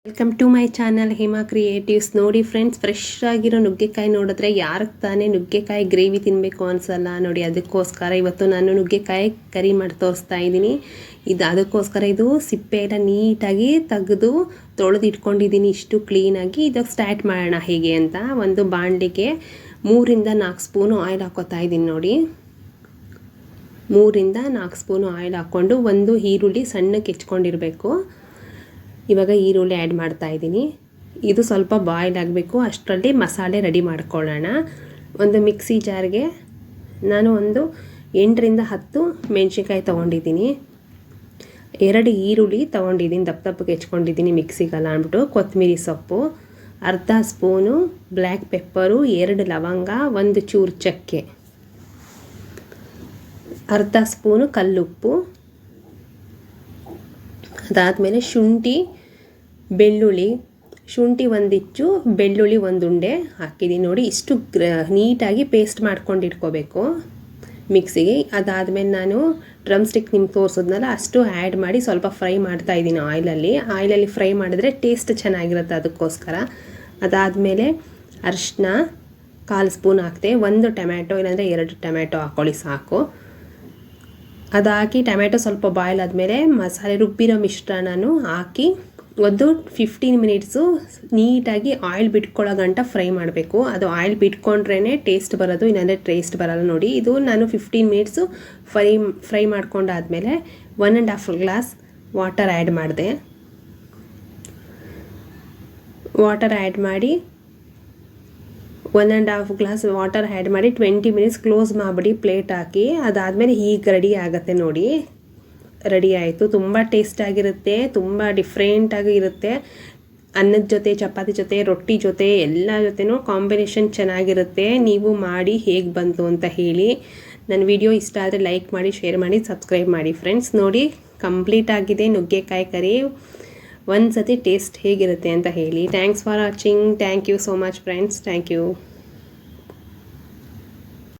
Welcome to my channel Hema creatives. ನೋಡಿ friends, fresh ಆಗಿರೋ ನುಗ್ಗೆಕಾಯಿ ನೋಡಿದ್ರೆ ಯಾರಿಗೆ ತಾನೇ ನುಗ್ಗೆಕಾಯಿ ಗ್ರೇವಿ ತಿನ್ನಬೇಕು ಅನಿಸಲ್ಲ ನೋಡಿ. ಅದಕ್ಕೋಸ್ಕರ ಇವತ್ತು ನಾನು ನುಗ್ಗೆಕಾಯಿ ಕರಿ ಮಾಡಿ ತೋರಿಸ್ತಾ ಇದ್ದೀನಿ. ಅದಕ್ಕೋಸ್ಕರ ಇದು ಸಿಪ್ಪೆ ಎಲ್ಲ ನೀಟಾಗಿ ತೆಗೆದು ತೊಳೆದು ಇಟ್ಕೊಂಡಿದ್ದೀನಿ ಇಷ್ಟು ಕ್ಲೀನಾಗಿ. ಇದಕ್ಕೆ ಸ್ಟಾರ್ಟ್ ಮಾಡೋಣ ಹೇಗೆ ಅಂತ. ಒಂದು ಬಾಣಲಿಗೆ 3 ರಿಂದ 4 ಸ್ಪೂನು ಆಯಿಲ್ ಹಾಕೋತಾ ಇದ್ದೀನಿ ನೋಡಿ. 3 ರಿಂದ 4 ಸ್ಪೂನು ಆಯಿಲ್ ಹಾಕ್ಕೊಂಡು ಒಂದು ಈರುಳ್ಳಿ ಸಣ್ಣಕ್ಕೆ ಹೆಚ್ಕೊಂಡಿರಬೇಕು. ಇವಾಗ ಈರುಳ್ಳಿ ಆ್ಯಡ್ ಮಾಡ್ತಾ ಇದ್ದೀನಿ. ಇದು ಸ್ವಲ್ಪ ಬಾಯ್ಲ್ ಆಗಬೇಕು, ಅಷ್ಟರಲ್ಲಿ ಮಸಾಲೆ ರೆಡಿ ಮಾಡ್ಕೊಳ್ಳೋಣ. ಒಂದು ಮಿಕ್ಸಿ ಜಾರ್ಗೆ ನಾನು ಒಂದು 8 ರಿಂದ 10 ಮೆಣಸಿನ್ಕಾಯಿ ತೊಗೊಂಡಿದ್ದೀನಿ. 2 ಈರುಳ್ಳಿ ತೊಗೊಂಡಿದ್ದೀನಿ, ದಪ್ಪ ದಪ್ಪಗೆ ಹೆಚ್ಕೊಂಡಿದ್ದೀನಿ ಮಿಕ್ಸಿಗಲ್ಲ ಅಂದ್ಬಿಟ್ಟು. ಕೊತ್ತಂಬರಿ ಸೊಪ್ಪು, ಅರ್ಧ ಸ್ಪೂನು ಬ್ಲ್ಯಾಕ್ ಪೆಪ್ಪರು, 2 ಲವಂಗ, 1 ಚೂರು ಚಕ್ಕೆ, ಅರ್ಧ ಸ್ಪೂನು ಕಲ್ಲುಪ್ಪು. ಅದಾದಮೇಲೆ ಶುಂಠಿ, ಬೆಳ್ಳುಳ್ಳಿ, ಶುಂಠಿ 1 ಇಂಚು, ಬೆಳ್ಳುಳ್ಳಿ 1 ಉಂಡೆ ಹಾಕಿದ್ದೀನಿ ನೋಡಿ. ಇಷ್ಟು ನೀಟಾಗಿ ಪೇಸ್ಟ್ ಮಾಡ್ಕೊಂಡು ಇಟ್ಕೋಬೇಕು ಮಿಕ್ಸಿಗೆ. ಅದಾದಮೇಲೆ ನಾನು ಡ್ರಮ್ ಸ್ಟಿಕ್ ನಿಮ್ಗೆ ತೋರಿಸೋದ್ನಲ್ಲ ಅಷ್ಟು ಆ್ಯಡ್ ಮಾಡಿ ಸ್ವಲ್ಪ ಫ್ರೈ ಮಾಡ್ತಾ ಇದ್ದೀನಿ ಆಯಿಲಲ್ಲಿ ಫ್ರೈ ಮಾಡಿದ್ರೆ ಟೇಸ್ಟ್ ಚೆನ್ನಾಗಿರುತ್ತೆ, ಅದಕ್ಕೋಸ್ಕರ. ಅದಾದಮೇಲೆ ಅರಿಶಿನ 1/4 ಸ್ಪೂನ್ ಹಾಕ್ತೆ. 1 ಟೊಮ್ಯಾಟೊ ಇಲ್ಲಾಂದರೆ 2 ಟೊಮ್ಯಾಟೊ ಹಾಕ್ಕೊಳ್ಳಿ ಸಾಕು. ಅದಾಕಿ ಟೊಮ್ಯಾಟೊ ಸ್ವಲ್ಪ ಬಾಯ್ಲ್ ಆದಮೇಲೆ ಮಸಾಲೆ ರುಬ್ಬಿರೋ ಮಿಶ್ರಣನೂ ಹಾಕಿ ಒಂದು 15 ಮಿನಿಟ್ಸು ನೀಟಾಗಿ ಆಯಿಲ್ ಬಿಟ್ಕೊಳ್ಳೋ ಗಂಟ ಫ್ರೈ ಮಾಡಬೇಕು. ಅದು ಆಯಿಲ್ ಬಿಟ್ಕೊಂಡ್ರೇ ಟೇಸ್ಟ್ ಬರೋದು, ಇಲ್ಲಾಂದರೆ ಟೇಸ್ಟ್ ಬರೋಲ್ಲ ನೋಡಿ. ಇದು ನಾನು 15 ಮಿನಿಟ್ಸು ಫ್ರೈ ಮಾಡ್ಕೊಂಡಾದಮೇಲೆ 1.5 ಗ್ಲಾಸ್ ವಾಟರ್ ಆ್ಯಡ್ ಮಾಡಿದೆ. ವಾಟರ್ ಆ್ಯಡ್ ಮಾಡಿ 1.5 ಗ್ಲಾಸ್ ವಾಟರ್ ಆ್ಯಡ್ ಮಾಡಿ 20 ಮಿನಿಟ್ಸ್ ಕ್ಲೋಸ್ ಮಾಡಿಬಿಡಿ, ಪ್ಲೇಟ್ ಹಾಕಿ. ಅದಾದಮೇಲೆ ಹೀಗೆ ರೆಡಿ ಆಗುತ್ತೆ ನೋಡಿ. ರೆಡಿ ಆಯಿತು. ತುಂಬ ಟೇಸ್ಟಾಗಿರುತ್ತೆ, ತುಂಬ ಡಿಫ್ರೆಂಟಾಗಿ ಇರುತ್ತೆ. ಅನ್ನದ ಜೊತೆ, ಚಪಾತಿ ಜೊತೆ, ರೊಟ್ಟಿ ಜೊತೆ ಎಲ್ಲ ಜೊತೆನೂ ಕಾಂಬಿನೇಷನ್ ಚೆನ್ನಾಗಿರುತ್ತೆ. ನೀವು ಮಾಡಿ ಹೇಗೆ ಬಂತು ಅಂತ ಹೇಳಿ. ನನ್ನ ವಿಡಿಯೋ ಇಷ್ಟ ಆದರೆ ಲೈಕ್ ಮಾಡಿ, ಶೇರ್ ಮಾಡಿ, ಸಬ್ಸ್ಕ್ರೈಬ್ ಮಾಡಿ ಫ್ರೆಂಡ್ಸ್. ನೋಡಿ ಕಂಪ್ಲೀಟ್ ಆಗಿದೆ ನುಗ್ಗೆಕಾಯಿ ಕರಿ. ಒಂದು ಸತಿ ಟೇಸ್ಟ್ ಹೇಗಿರುತ್ತೆ ಅಂತ ಹೇಳಿ. Thanks for watching. Thank you so much friends. Thank you.